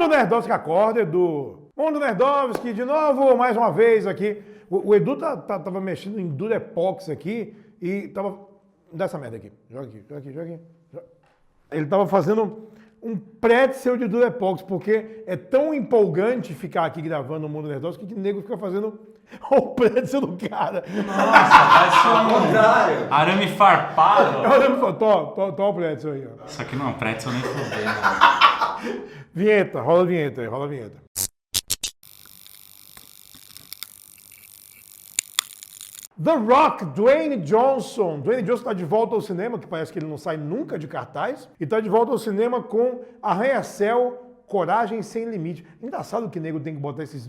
Mundo Nerdovski acorda, Edu. Mundo Nerdovski, de novo, mais uma vez aqui. O Edu tava mexendo em Durepox aqui e tava... Dá essa merda aqui. Joga aqui. Ele tava fazendo um pretzel de Durepox, porque é tão empolgante ficar aqui gravando o Mundo Nerdovski que o nego fica fazendo o pretzel do cara. Nossa, vai ser o contrário. Arame farpado. Toma o pretzel aí, ó. Isso aqui não é um pretzel nem fudendo. Vinheta, rola a vinheta aí, rola a vinheta. The Rock, Dwayne Johnson. Dwayne Johnson está de volta ao cinema, que parece que ele não sai nunca de cartaz. E está de volta ao cinema com Arranha-Céu, Coragem Sem Limite. Engraçado que o nego tem que botar esse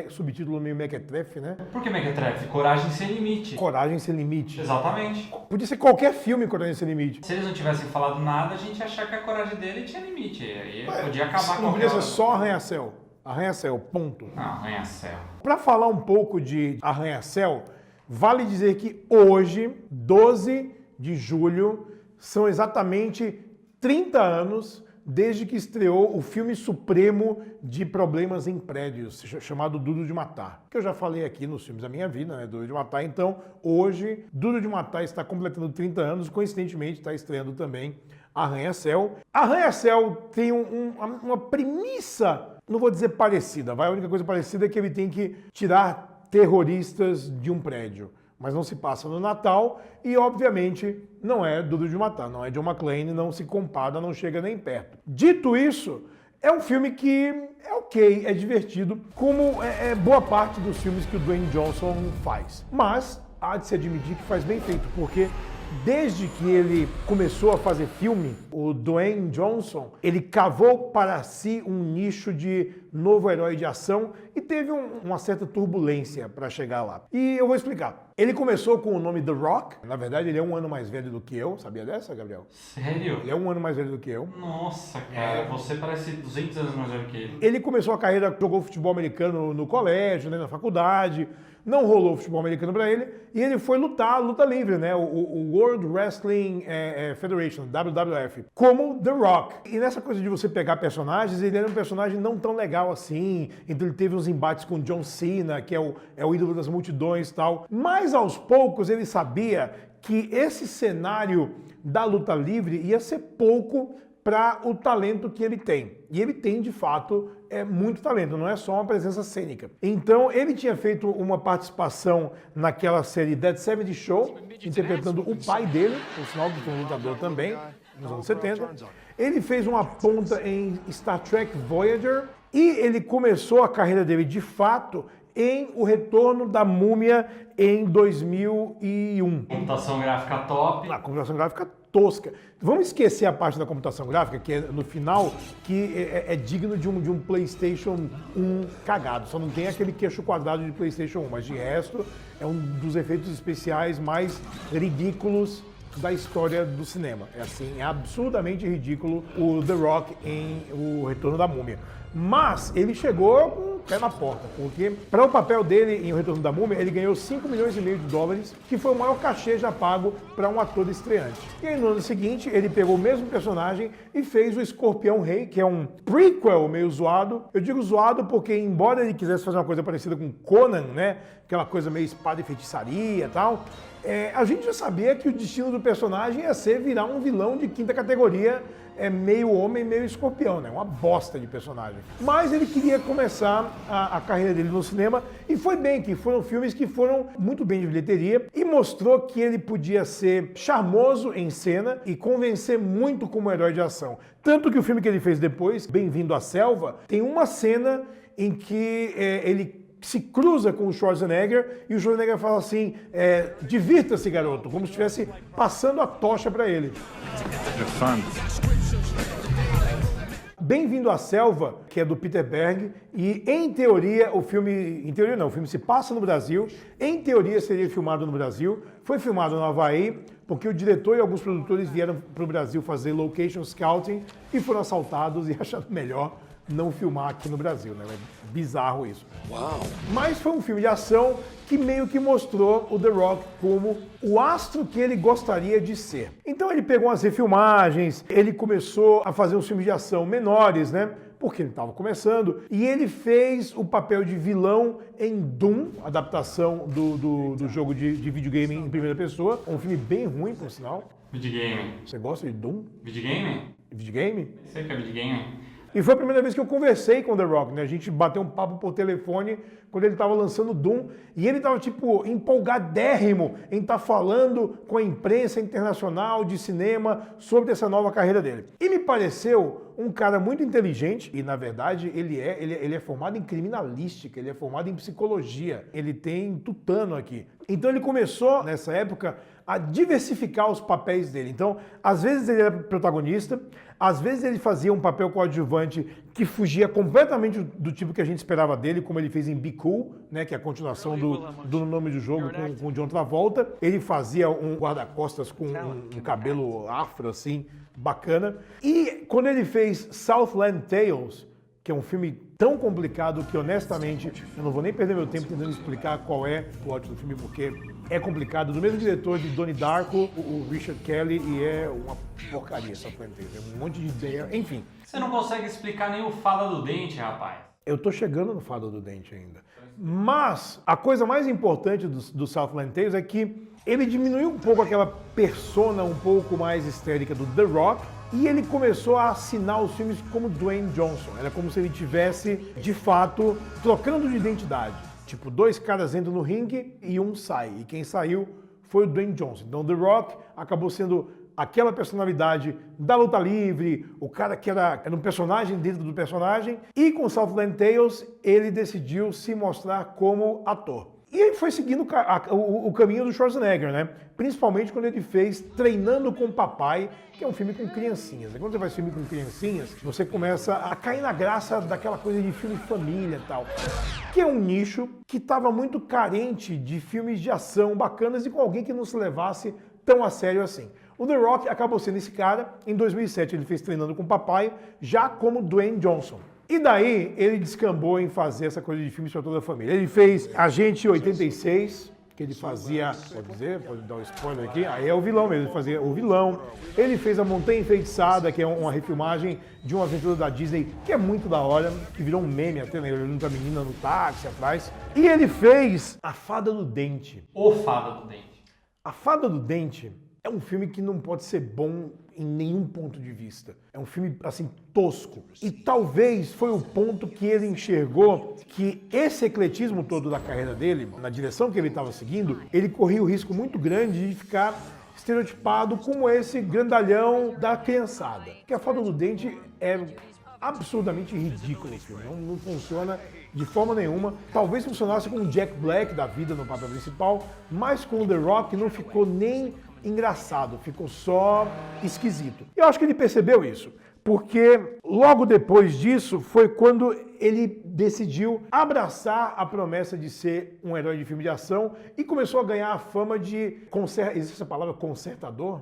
subtítulo meio mequetrefe, né? Por que mequetrefe? Coragem Sem Limite. Coragem Sem Limite. Exatamente. Podia ser qualquer filme Coragem Sem Limite. Se eles não tivessem falado nada, a gente ia achar que a coragem dele tinha limite. Aí podia acabar com não podia ser só Arranha-Céu. Arranha-Céu, ponto. Não, Arranha-Céu. Para falar um pouco de Arranha-Céu, vale dizer que hoje, 12 de julho, são exatamente 30 anos desde que estreou o filme supremo de problemas em prédios, chamado Duro de Matar. Que eu já falei aqui nos filmes da minha vida, né? Duro de Matar. Então, hoje, Duro de Matar está completando 30 anos, coincidentemente está estreando também Arranha-Céu. Arranha-Céu tem uma premissa, não vou dizer parecida, a única coisa parecida é que ele tem que tirar terroristas de um prédio. Mas não se passa no Natal e, obviamente, não é Duro de Matar, não é John McClane, não se compara, não chega nem perto. Dito isso, é um filme que é ok, é divertido, como é boa parte dos filmes que o Dwayne Johnson faz. Mas há de se admitir que faz bem feito, porque desde que ele começou a fazer filme, o Dwayne Johnson, ele cavou para si um nicho de novo herói de ação e teve uma certa turbulência para chegar lá. E eu vou explicar. Ele começou com o nome The Rock. Na verdade, ele é um ano mais velho do que eu. Sabia dessa, Gabriel? Sério? Ele é um ano mais velho do que eu. Nossa, cara, você parece 200 anos mais velho que ele. Ele começou a carreira, jogou futebol americano no colégio, né, na faculdade. Não rolou futebol americano para ele e ele foi lutar, luta livre, né? O World Wrestling Federation, WWF, como The Rock. E nessa coisa de você pegar personagens, ele era um personagem não tão legal assim. Então ele teve uns embates com John Cena, que é o ídolo das multidões e tal. Mas aos poucos ele sabia que esse cenário da luta livre ia ser pouco para o talento que ele tem. E ele tem, de fato, muito talento, não é só uma presença cênica. Então, ele tinha feito uma participação naquela série Dead 70 Show, interpretando o pai dele, por sinal que foi um lutador também, nos anos 70. Ele fez uma ponta em Star Trek Voyager e ele começou a carreira dele, de fato, em O Retorno da Múmia em 2001. Computação gráfica top. A computação gráfica tosca. Vamos esquecer a parte da computação gráfica, que é no final, que é digno de um PlayStation 1 cagado. Só não tem aquele queixo quadrado de PlayStation 1, mas de resto é um dos efeitos especiais mais ridículos da história do cinema. É assim, é absurdamente ridículo o The Rock em O Retorno da Múmia. Mas ele chegou com o pé na porta, porque para o papel dele em O Retorno da Múmia, ele ganhou 5 milhões e meio de dólares, que foi o maior cachê já pago para um ator estreante. E aí no ano seguinte, ele pegou o mesmo personagem e fez o Escorpião Rei, que é um prequel meio zoado. Eu digo zoado porque, embora ele quisesse fazer uma coisa parecida com Conan, né, aquela coisa meio espada e feitiçaria e tal, a gente já sabia que o destino do personagem ia ser virar um vilão de quinta categoria, meio homem, meio escorpião, né? Uma bosta de personagem. Mas ele queria começar a carreira dele no cinema e foi bem, que foram filmes que foram muito bem de bilheteria e mostrou que ele podia ser charmoso em cena e convencer muito como herói de ação. Tanto que o filme que ele fez depois, Bem-vindo à Selva, tem uma cena em que ele se cruza com o Schwarzenegger e o Schwarzenegger fala assim, divirta-se, garoto, como se estivesse passando a tocha para ele. Bem-vindo à Selva, que é do Peter Berg, e em teoria o filme se passa no Brasil, em teoria seria filmado no Brasil, foi filmado no Havaí, porque o diretor e alguns produtores vieram para o Brasil fazer location scouting e foram assaltados e acharam melhor não filmar aqui no Brasil, né? É bizarro isso. Uau. Mas foi um filme de ação que meio que mostrou o The Rock como o astro que ele gostaria de ser. Então ele pegou umas refilmagens, ele começou a fazer uns filmes de ação menores, né? porque ele estava começando, e ele fez o papel de vilão em Doom, adaptação do jogo de videogame em primeira pessoa, um filme bem ruim, por sinal. Videogame. Você gosta de Doom? Videogame? Videogame? Sei que é videogame. E foi a primeira vez que eu conversei com o The Rock, né? A gente bateu um papo por telefone quando ele estava lançando Doom, e ele estava, tipo, empolgadérrimo em estar falando com a imprensa internacional de cinema sobre essa nova carreira dele. E me pareceu um cara muito inteligente, e na verdade ele é formado em criminalística, ele é formado em psicologia, ele tem tutano aqui. Então ele começou, nessa época, a diversificar os papéis dele. Então, às vezes ele era protagonista, às vezes ele fazia um papel coadjuvante que fugia completamente do tipo que a gente esperava dele, como ele fez em Be Cool, né, que é a continuação do nome do jogo com John Travolta. Ele fazia um guarda-costas com um cabelo afro, assim, bacana. E quando ele fez Southland Tales, que é um filme tão complicado que, honestamente, eu não vou nem perder meu tempo tentando explicar qual é o plot do filme, porque é complicado. Do mesmo diretor de Donnie Darko, o Richard Kelly, e é uma porcaria essa franquia. É um monte de ideia, enfim. Você não consegue explicar nem o Fada do Dente, rapaz. Eu tô chegando no Fada do Dente ainda. Mas a coisa mais importante do Southland Tales é que ele diminuiu um pouco aquela persona um pouco mais histérica do The Rock, e ele começou a assinar os filmes como Dwayne Johnson. Era como se ele tivesse, de fato, trocando de identidade. Tipo, dois caras entram no ringue e um sai. E quem saiu foi o Dwayne Johnson. Então, The Rock acabou sendo aquela personalidade da luta livre, o cara que era um personagem dentro do personagem. E com Southland Tales, ele decidiu se mostrar como ator. E ele foi seguindo o caminho do Schwarzenegger, né? Principalmente quando ele fez Treinando com o Papai, que é um filme com criancinhas. E quando você faz filme com criancinhas, você começa a cair na graça daquela coisa de filme família e tal. Que é um nicho que estava muito carente de filmes de ação bacanas e com alguém que não se levasse tão a sério assim. O The Rock acabou sendo esse cara. Em 2007 ele fez Treinando com o Papai, já como Dwayne Johnson. E daí ele descambou em fazer essa coisa de filmes para toda a família. Ele fez Agente 86, que ele fazia, pode dar um spoiler aqui, aí é o vilão mesmo, ele fazia o vilão. Ele fez A Montanha Enfeitiçada, que é uma refilmagem de uma aventura da Disney, que é muito da hora, que virou um meme até, né? Olhando pra menina no táxi atrás. E ele fez A Fada do Dente. O Fada do Dente. A Fada do Dente é um filme que não pode ser bom em nenhum ponto de vista. É um filme, assim, tosco. E talvez foi o ponto que ele enxergou que esse ecletismo todo da carreira dele, na direção que ele estava seguindo, ele corria o risco muito grande de ficar estereotipado como esse grandalhão da criançada. Porque A Fada do Dente é absurdamente ridículo esse filme. Não funciona de forma nenhuma. Talvez funcionasse com o Jack Black da vida no papel principal, mas com o The Rock não ficou nem engraçado, ficou só esquisito. Eu acho que ele percebeu isso, porque logo depois disso foi quando ele decidiu abraçar a promessa de ser um herói de filme de ação e começou a ganhar a fama de existe essa palavra consertador?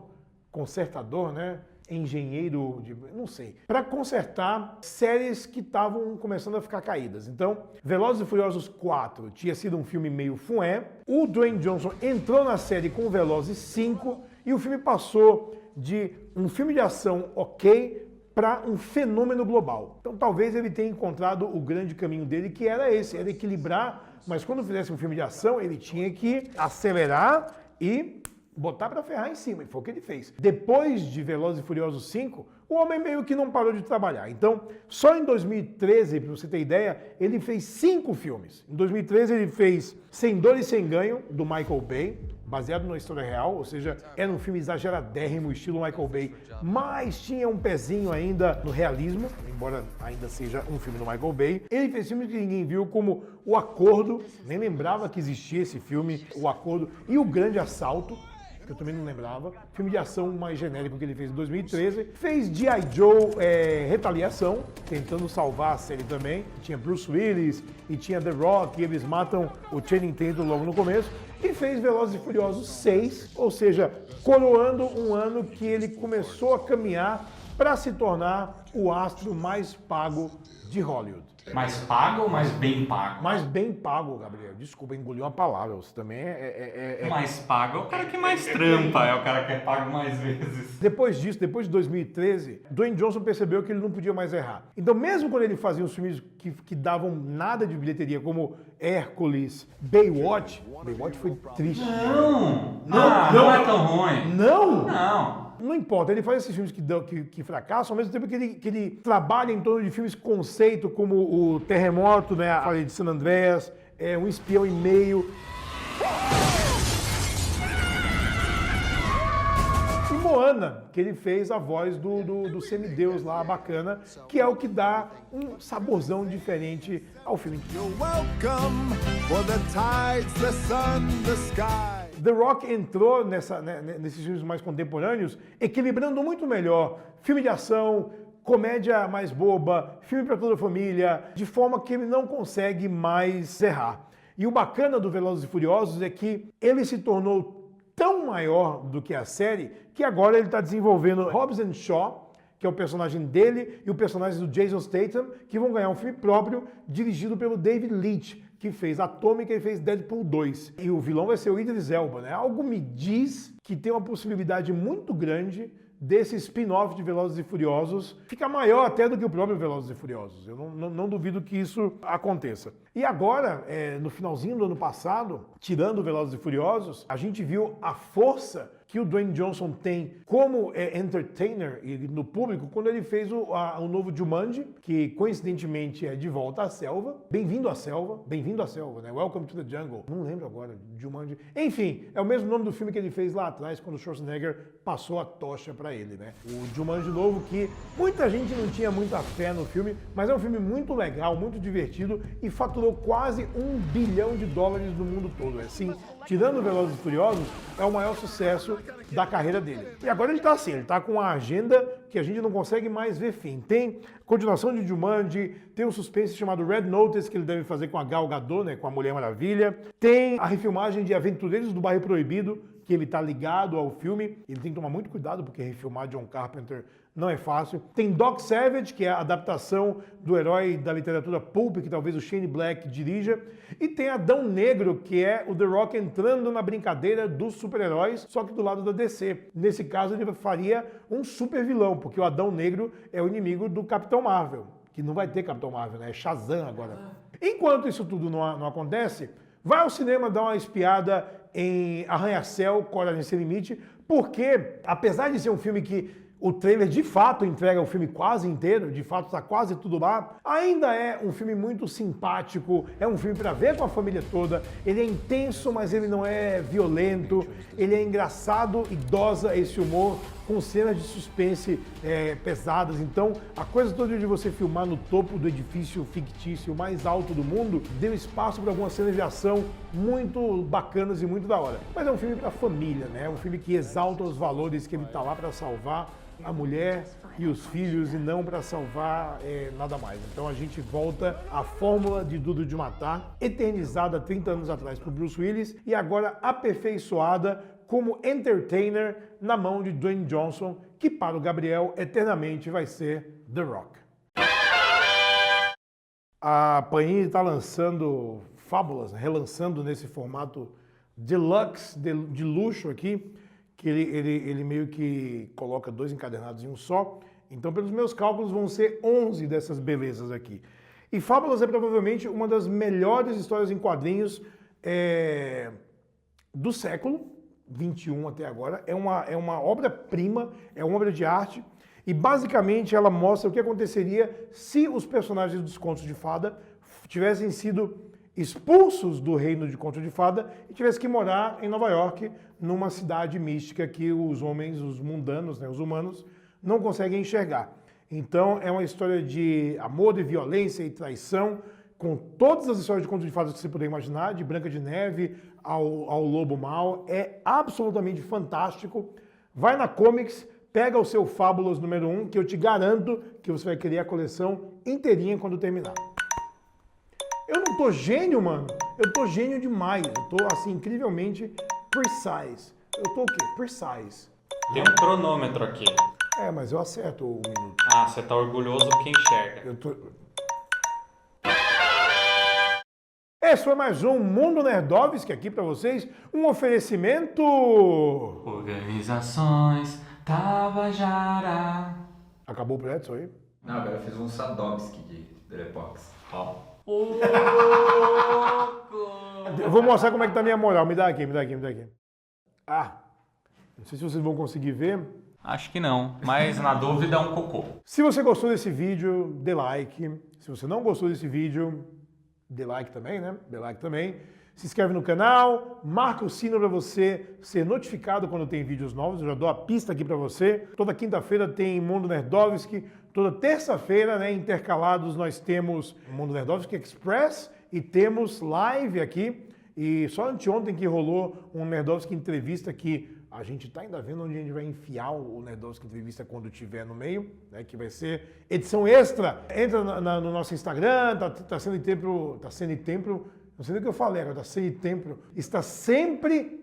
Consertador, né? Engenheiro, não sei, para consertar séries que estavam começando a ficar caídas. Então, Velozes e Furiosos 4 tinha sido um filme meio fué, o Dwayne Johnson entrou na série com Velozes 5 e o filme passou de um filme de ação ok para um fenômeno global. Então, talvez ele tenha encontrado o grande caminho dele, que era esse, era equilibrar, mas quando fizesse um filme de ação, ele tinha que acelerar e botar pra ferrar em cima, e foi o que ele fez. Depois de Velozes e Furiosos 5, o homem meio que não parou de trabalhar. Então, só em 2013, pra você ter ideia, ele fez 5 filmes. Em 2013 ele fez Sem Dor e Sem Ganho, do Michael Bay, baseado numa história real, ou seja, era um filme exageradérrimo, estilo Michael Bay, mas tinha um pezinho ainda no realismo, embora ainda seja um filme do Michael Bay. Ele fez filmes que ninguém viu, como O Acordo, nem lembrava que existia esse filme, O Acordo, e O Grande Assalto, que eu também não lembrava. Filme de ação mais genérico que ele fez em 2013. Fez G.I. Joe Retaliação, tentando salvar a série também. Tinha Bruce Willis e tinha The Rock, e eles matam o Channing Tatum logo no começo. E fez Velozes e Furiosos 6, ou seja, coroando um ano que ele começou a caminhar para se tornar o astro mais pago de Hollywood. Mais pago ou mais bem pago? Mais bem pago, Gabriel. Desculpa, engoli uma palavra. Você também Mais pago é o cara que mais trampa, é o cara que é pago mais vezes. Depois disso, depois de 2013, Dwayne Johnson percebeu que ele não podia mais errar. Então, mesmo quando ele fazia os filmes que davam nada de bilheteria, como Hércules, Baywatch foi triste. Não é tão ruim. Não! Não importa, ele faz esses filmes que fracassam, ao mesmo tempo que ele trabalha em torno de filmes conceito, como o Terremoto, né, a Falha de San Andreas, Um Espião e Meio. E Moana, que ele fez a voz do semideus lá, bacana, que é o que dá um saborzão diferente ao filme. The Rock entrou nesses filmes mais contemporâneos, equilibrando muito melhor filme de ação, comédia mais boba, filme para toda a família, de forma que ele não consegue mais errar. E o bacana do Velozes e Furiosos é que ele se tornou tão maior do que a série, que agora ele está desenvolvendo Hobbs and Shaw, que é o personagem dele, e o personagem do Jason Statham, que vão ganhar um filme próprio, dirigido pelo David Leitch, que fez Atômica e fez Deadpool 2. E o vilão vai ser o Idris Elba, né? Algo me diz que tem uma possibilidade muito grande desse spin-off de Velozes e Furiosos ficar maior até do que o próprio Velozes e Furiosos. Eu não duvido que isso aconteça. E agora, no finalzinho do ano passado, tirando Velozes e Furiosos, a gente viu a força que o Dwayne Johnson tem como entertainer no público quando ele fez o novo Jumanji, que coincidentemente é De Volta à Selva. Bem-vindo à Selva, né? Welcome to the Jungle. Não lembro agora, Jumanji. Enfim, é o mesmo nome do filme que ele fez lá atrás, quando o Schwarzenegger passou a tocha pra ele, né? O Jumanji novo, que muita gente não tinha muita fé no filme, mas é um filme muito legal, muito divertido e faturou quase $1 bilhão no mundo todo. Assim, tirando Velozes e Furiosos, é o maior sucesso da carreira dele. E agora ele tá assim, ele tá com uma agenda que a gente não consegue mais ver fim. Tem continuação de Jumanji, tem um suspense chamado Red Notice, que ele deve fazer com a Gal Gadot, né, com a Mulher Maravilha. Tem a refilmagem de Aventureiros do Bairro Proibido, que ele tá ligado ao filme. Ele tem que tomar muito cuidado, porque refilmar John Carpenter não é fácil. Tem Doc Savage, que é a adaptação do herói da literatura pulp, que talvez o Shane Black dirija. E tem Adão Negro, que é o The Rock entrando na brincadeira dos super-heróis, só que do lado da DC. Nesse caso, ele faria um super vilão, porque o Adão Negro é o inimigo do Capitão Marvel, que não vai ter Capitão Marvel, né? É Shazam agora. Enquanto isso tudo não acontece, vai ao cinema dar uma espiada em Arranha-Céu, Coragem Sem Limite, porque, apesar de ser um filme que o trailer de fato entrega o filme quase inteiro, de fato está quase tudo lá, ainda é um filme muito simpático, é um filme para ver com a família toda, ele é intenso, mas ele não é violento, ele é engraçado e dosa esse humor, com cenas de suspense pesadas. Então, a coisa toda de você filmar no topo do edifício fictício mais alto do mundo deu espaço para algumas cenas de ação muito bacanas e muito da hora. Mas é um filme para família, né? É um filme que exalta os valores que ele tá lá para salvar a mulher e os filhos e não para salvar nada mais. Então a gente volta à fórmula de Duro de Matar, eternizada 30 anos atrás por Bruce Willis e agora aperfeiçoada como entertainer na mão de Dwayne Johnson, que para o Gabriel eternamente vai ser The Rock. A Panini está lançando Fábulas, relançando nesse formato deluxe, de luxo aqui, que ele meio que coloca 2 encadernados em um só. Então, pelos meus cálculos, vão ser 11 dessas belezas aqui. E Fábulas é provavelmente uma das melhores histórias em quadrinhos do século 21 até agora. É uma obra-prima, é uma obra de arte. E, basicamente, ela mostra o que aconteceria se os personagens dos Contos de Fada tivessem sido expulsos do reino de Conto de Fada e tivessem que morar em Nova York, numa cidade mística que os homens, os mundanos, né, os humanos, não conseguem enxergar. Então é uma história de amor, de violência e traição, com todas as histórias de Conto de Fadas que você puder imaginar, de Branca de Neve ao Lobo Mau. É absolutamente fantástico. Vai na Comics, pega o seu Fábulas número 1, que eu te garanto que você vai querer a coleção inteirinha quando terminar. Eu não tô gênio, mano. Eu tô gênio demais. Eu tô, assim, incrivelmente precise. Eu tô o quê? Precise. Tem um cronômetro aqui. É, mas eu acerto o minuto. Ah, você tá orgulhoso porque enxerga. Eu tô... Esse foi mais um Mundo Nerdovski aqui pra vocês. Um oferecimento... Organizações Tabajara. Acabou o projeto, isso aí? Não, agora eu fiz um Sadovski de Drepox. Ó. Eu vou mostrar como é que tá a minha moral. Me dá aqui. Ah, não sei se vocês vão conseguir ver. Acho que não, mas na dúvida um cocô. Se você gostou desse vídeo, dê like. Se você não gostou desse vídeo, dê like também, né? Dê like também. Se inscreve no canal, marca o sino para você ser notificado quando tem vídeos novos. Eu já dou a pista aqui para você. Toda quinta-feira tem Mundo Nerdovski. Toda terça-feira, né, intercalados, nós temos Mundo Nerdovski Express e temos live aqui. E só anteontem que rolou um Nerdovski Entrevista que a gente tá ainda vendo onde a gente vai enfiar o Nerdovski Entrevista quando tiver no meio, né, que vai ser edição extra. Entra no nosso Instagram, tá sendo em tempo, não sei nem o que eu falei agora, tá sendo em tempo, está sempre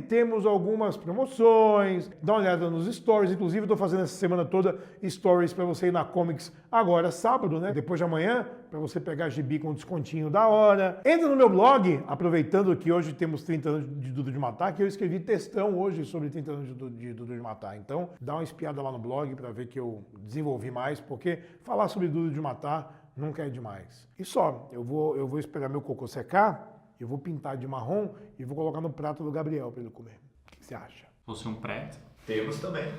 temos algumas promoções, dá uma olhada nos stories, inclusive eu tô fazendo essa semana toda stories para você ir na Comics agora sábado, né, depois de amanhã, para você pegar gibi com descontinho da hora. Entra no meu blog, aproveitando que hoje temos 30 anos de Duro de Matar, que eu escrevi textão hoje sobre 30 anos de Duro de Matar, então dá uma espiada lá no blog para ver que eu desenvolvi mais, porque falar sobre Duro de Matar nunca é demais. E só, eu vou esperar meu cocô secar, eu vou pintar de marrom e vou colocar no prato do Gabriel para ele comer. O que você acha? Se fosse um preto. Temos também.